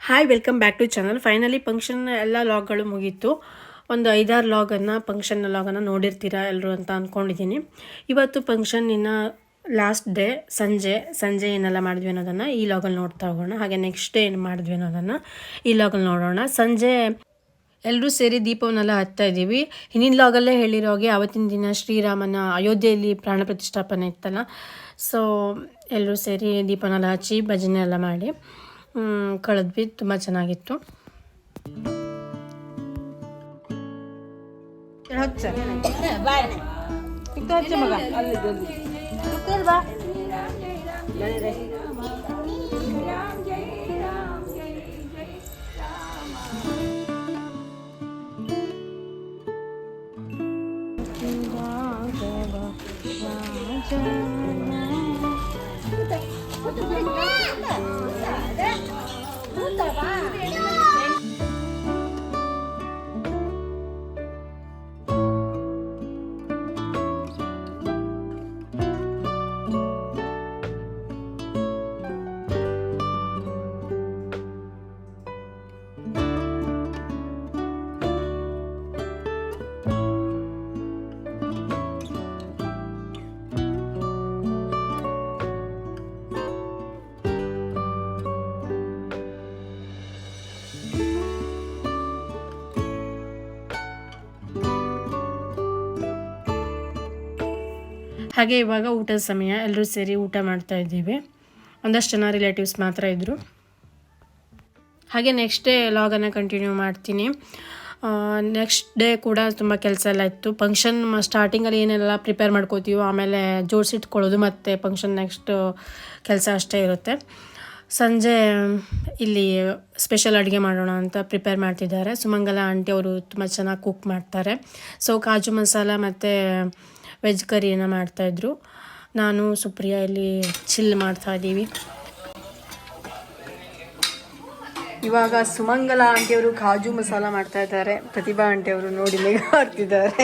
Hi welcome back to channel. Finally function ಎಲ್ಲ ಲಾಗ್ಗಳು ಮುಗೀತು. ಒಂದು 5-6 ಲಾಗನ್ನು ಫಂಕ್ಷನ್ ಲಾಗನ್ನು ನೋಡಿರ್ತೀರಾ ಎಲ್ಲರೂ ಅಂತ ಅಂದ್ಕೊಂಡಿದ್ದೀನಿ. ಇವತ್ತು ಫಂಕ್ಷನ್ನಿನ ಲಾಸ್ಟ್ ಡೇ ಸಂಜೆ ಏನೆಲ್ಲ ಮಾಡಿದ್ವಿ ಅನ್ನೋದನ್ನು ಈ ಲಾಗಲ್ಲಿ ನೋಡ್ತಾ ಹೋಗೋಣ. ಹಾಗೆ ನೆಕ್ಸ್ಟ್ ಡೇ ಏನು ಮಾಡಿದ್ವಿ ಅನ್ನೋದನ್ನು ಈ ಲಾಗಲ್ಲಿ ನೋಡೋಣ. ಸಂಜೆ ಎಲ್ಲರೂ ಸೇರಿ ದೀಪವನ್ನೆಲ್ಲ ಹಚ್ತಾ ಇದ್ದೀವಿ. ಹಿಂದಿನ ಲಾಗಲ್ಲೇ ಹೇಳಿರೋ ಹಾಗೆ ಆವತ್ತಿನ ದಿನ ಶ್ರೀರಾಮನ ಅಯೋಧ್ಯೆಯಲ್ಲಿ ಪ್ರಾಣ ಪ್ರತಿಷ್ಠಾಪನೆ ಇತ್ತಲ್ಲ, ಸೊ ಎಲ್ಲರೂ ಸೇರಿ ದೀಪವನ್ನೆಲ್ಲ ಹಚ್ಚಿ ಭಜನೆ ಎಲ್ಲ ಮಾಡಿ ಕಳೆದ್ವಿ. ತುಂಬ ಚೆನ್ನಾಗಿತ್ತು. ಹಾಗೆ ಇವಾಗ ಊಟದ ಸಮಯ, ಎಲ್ಲರೂ ಸೇರಿ ಊಟ ಮಾಡ್ತಾ ಇದ್ದೀವಿ. ಒಂದಷ್ಟು ಜನ ರಿಲೇಟಿವ್ಸ್ ಮಾತ್ರ ಇದ್ದರು. ಹಾಗೆ ನೆಕ್ಸ್ಟ್ ಡೇ ಲಾಗನ್ನು ಕಂಟಿನ್ಯೂ ಮಾಡ್ತೀನಿ. ನೆಕ್ಸ್ಟ್ ಡೇ ಕೂಡ ತುಂಬ ಕೆಲಸ ಎಲ್ಲ ಇತ್ತು. ಫಂಕ್ಷನ್ ಸ್ಟಾರ್ಟಿಂಗಲ್ಲಿ ಏನೆಲ್ಲ ಪ್ರಿಪೇರ್ ಮಾಡ್ಕೋತೀವೋ ಆಮೇಲೆ ಜೋಡಿಸಿಟ್ಕೊಳ್ಳೋದು ಮತ್ತು ಫಂಕ್ಷನ್ ನೆಕ್ಸ್ಟ್ ಕೆಲಸ ಅಷ್ಟೇ ಇರುತ್ತೆ. ಸಂಜೆ ಇಲ್ಲಿ ಸ್ಪೆಷಲ್ ಅಡುಗೆ ಮಾಡೋಣ ಅಂತ ಪ್ರಿಪೇರ್ ಮಾಡ್ತಿದ್ದಾರೆ. ಸುಮಂಗಲ ಆಂಟಿ ಅವರು ತುಂಬ ಚೆನ್ನಾಗಿ ಕುಕ್ ಮಾಡ್ತಾರೆ. ಸೊ ಕಾಜು ಮಸಾಲ ಮತ್ತು ವೆಜ್ ಕರಿಯನ್ನು ಮಾಡ್ತಾಯಿದ್ರು. ನಾನು ಸುಪ್ರಿಯಾ ಇಲ್ಲಿ ಚಿಲ್ ಮಾಡ್ತಾಯಿದ್ದೀವಿ. ಇವಾಗ ಸುಮಂಗಲ ಆಂಟಿಯವರು ಕಾಜು ಮಸಾಲ ಮಾಡ್ತಾಯಿದ್ದಾರೆ. ಪ್ರತಿಭಾ ಆಂಟಿಯವರು ನೋಡಿ ಲೆಗ ಹಾಕ್ತಿದ್ದಾರೆ.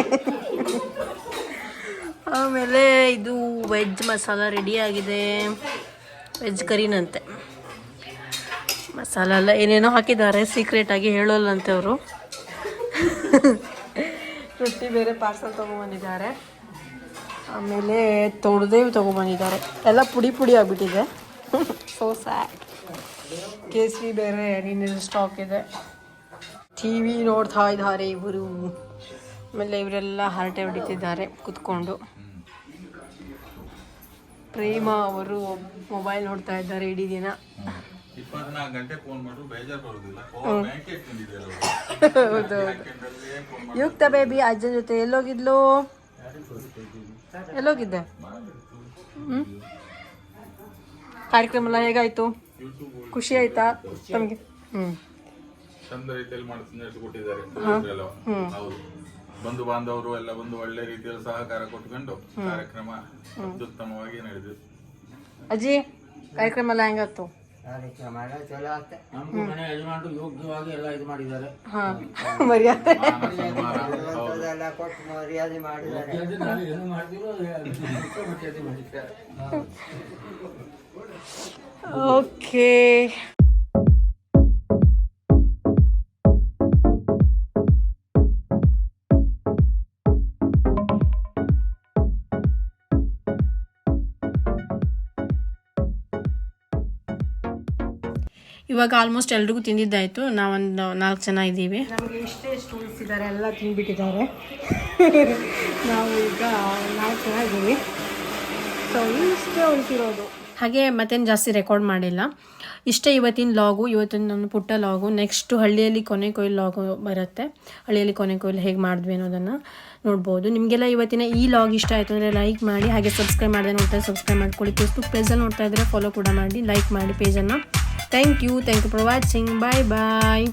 ಆಮೇಲೆ ಇದು ವೆಜ್ ಮಸಾಲ ರೆಡಿಯಾಗಿದೆ. ವೆಜ್ ಕರಿನಂತೆ ಮಸಾಲ ಎಲ್ಲ ಏನೇನೋ ಹಾಕಿದ್ದಾರೆ, ಸೀಕ್ರೆಟಾಗಿ ಹೇಳೋಲ್ಲಂತೆ ಅವರು. ರೊಟ್ಟಿ ಬೇರೆ ಪಾರ್ಸಲ್ ತೊಗೊಂಬಂದಿದ್ದಾರೆ. ಆಮೇಲೆ ತೊಳೆದೇವು ತೊಗೊಂಬಂದಿದ್ದಾರೆ. ಎಲ್ಲ ಪುಡಿ ಪುಡಿ ಆಗಿಬಿಟ್ಟಿದೆ. So sad. ಕೇಸರಿ ಬೇರೆ ನಿನ್ನೆ ಸ್ಟಾಕ್ ಇದೆ. ಟಿ ವಿ ನೋಡ್ತಾ ಇದ್ದಾರೆ ಇವರು. ಆಮೇಲೆ ಇವರೆಲ್ಲ ಹರಟೆ ಹೊಡಿತಿದ್ದಾರೆ ಕೂತ್ಕೊಂಡು. ಪ್ರೇಮ ಅವರು ಮೊಬೈಲ್ ನೋಡ್ತಾ ಇದ್ದಾರೆ ಇಡೀ ದಿನ. 24 ಗಂಟೆ ಫೋನ್ ಮಾಡಿದ್ರು ಬೇಜಾರು ಬರೋದಿಲ್ಲ. ಹೌದೌದು. ಯುಕ್ತ ಬೇಬಿ ಅಜ್ಜನ ಜೊತೆ ಎಲ್ಲೋಗಿದ್ಲು? ಎಲ್ಲೋಗಿದ್ದೆ? ಕಾರ್ಯಕ್ರಮ ಎಲ್ಲ ಹೇಗಾಯ್ತು? ಖುಷಿ ಆಯ್ತಾ ನಮಗೆ? ಚಂದ ರೀತಿಯಲ್ಲಿ ನಡೆಸಿಕೊಟ್ಟಿದ್ದಾರೆ. ಹೌದು, ಬಂಧು ಬಾಂಧವರು ಎಲ್ಲ ಬಂದು ಒಳ್ಳೆ ರೀತಿಯಲ್ಲಿ ಸಹಕಾರ ಕೊಟ್ಕೊಂಡು ಕಾರ್ಯಕ್ರಮ ಅತ್ಯುತ್ತಮವಾಗಿ ನಡೆದಿದೆ. ಅಜ್ಜಿ, ಕಾರ್ಯಕ್ರಮ ಎಲ್ಲ ಹೆಂಗಾಯ್ತು? ಕಾರ್ಯಕ್ರಮ ಎಲ್ಲ ಚಲೋ ಆಗ್ತದೆ. ನಮ್ಗೂ ಮನೆ ಯಜಮಾನರು ಯೋಗ್ಯವಾಗಿ ಎಲ್ಲ ಇದು ಮಾಡಿದ್ದಾರೆ. ಮರ್ಯಾದೆ ಎಲ್ಲ ಕೊಟ್ಟು ಮರ್ಯಾದೆ ಮಾಡಿದ್ದಾರೆ. ಏನು ಮಾಡಿದ್ರು ಮರ್ಯಾದೆ ಮಾಡಿದ್ದಾರೆ. ಓಕೆ. ಇವಾಗ ಆಲ್ಮೋಸ್ಟ್ ಎಲ್ರಿಗೂ ತಿಂದಿದ್ದಾಯಿತು. ನಾವೊಂದು 4 ಜನ ಇದ್ದೀವಿ. ನಮಗೆ ಇಷ್ಟೇ ಉಳಿಸಿದ್ದಾರೆ, ಎಲ್ಲ ತಿಂದ್ಬಿಟ್ಟಿದ್ದಾರೆ. ನಾವು ಈಗ 4 ಜನ ಇದ್ದೀವಿ. ಸೊ ಇಷ್ಟೇ ಉಳಿಸಿರೋದು. ಹಾಗೆ ಮತ್ತೇನು ಜಾಸ್ತಿ ರೆಕಾರ್ಡ್ ಮಾಡಿಲ್ಲ. ಇಷ್ಟೇ ಇವತ್ತಿನ ಲಾಗು, ಇವತ್ತಿನ ನನ್ನ ಪುಟ್ಟ ಲಾಗು. ನೆಕ್ಸ್ಟು ಹಳ್ಳಿಯಲ್ಲಿ ಕೊನೆ ಕೊಯ್ಲು ಲಾಗು ಬರುತ್ತೆ. ಹಳ್ಳಿಯಲ್ಲಿ ಕೊನೆ ಕೊಯ್ಲು ಹೇಗೆ ಮಾಡಿದ್ವಿ ಅನ್ನೋದನ್ನು ನೋಡ್ಬೋದು. ನಿಮಗೆಲ್ಲ ಇವತ್ತಿನ ಈ ಲಾಗ್ ಇಷ್ಟ ಆಯಿತು ಅಂದರೆ ಲೈಕ್ ಮಾಡಿ. ಹಾಗೆ ಸಬ್ಸ್ಕ್ರೈಬ್ ಮಾಡಿದೆ ನೋಡ್ತಾ ಸಬ್ಸ್ಕ್ರೈಬ್ ಮಾಡ್ಕೊಳ್ಳಿ. ಫೇಸ್ಬುಕ್ ಪೇಜಲ್ಲಿ ನೋಡ್ತಾ ಇದ್ದರೆ ಫಾಲೋ ಕೂಡ ಮಾಡಿ, ಲೈಕ್ ಮಾಡಿ ಪೇಜನ್ನು. Thank you for watching. Bye bye.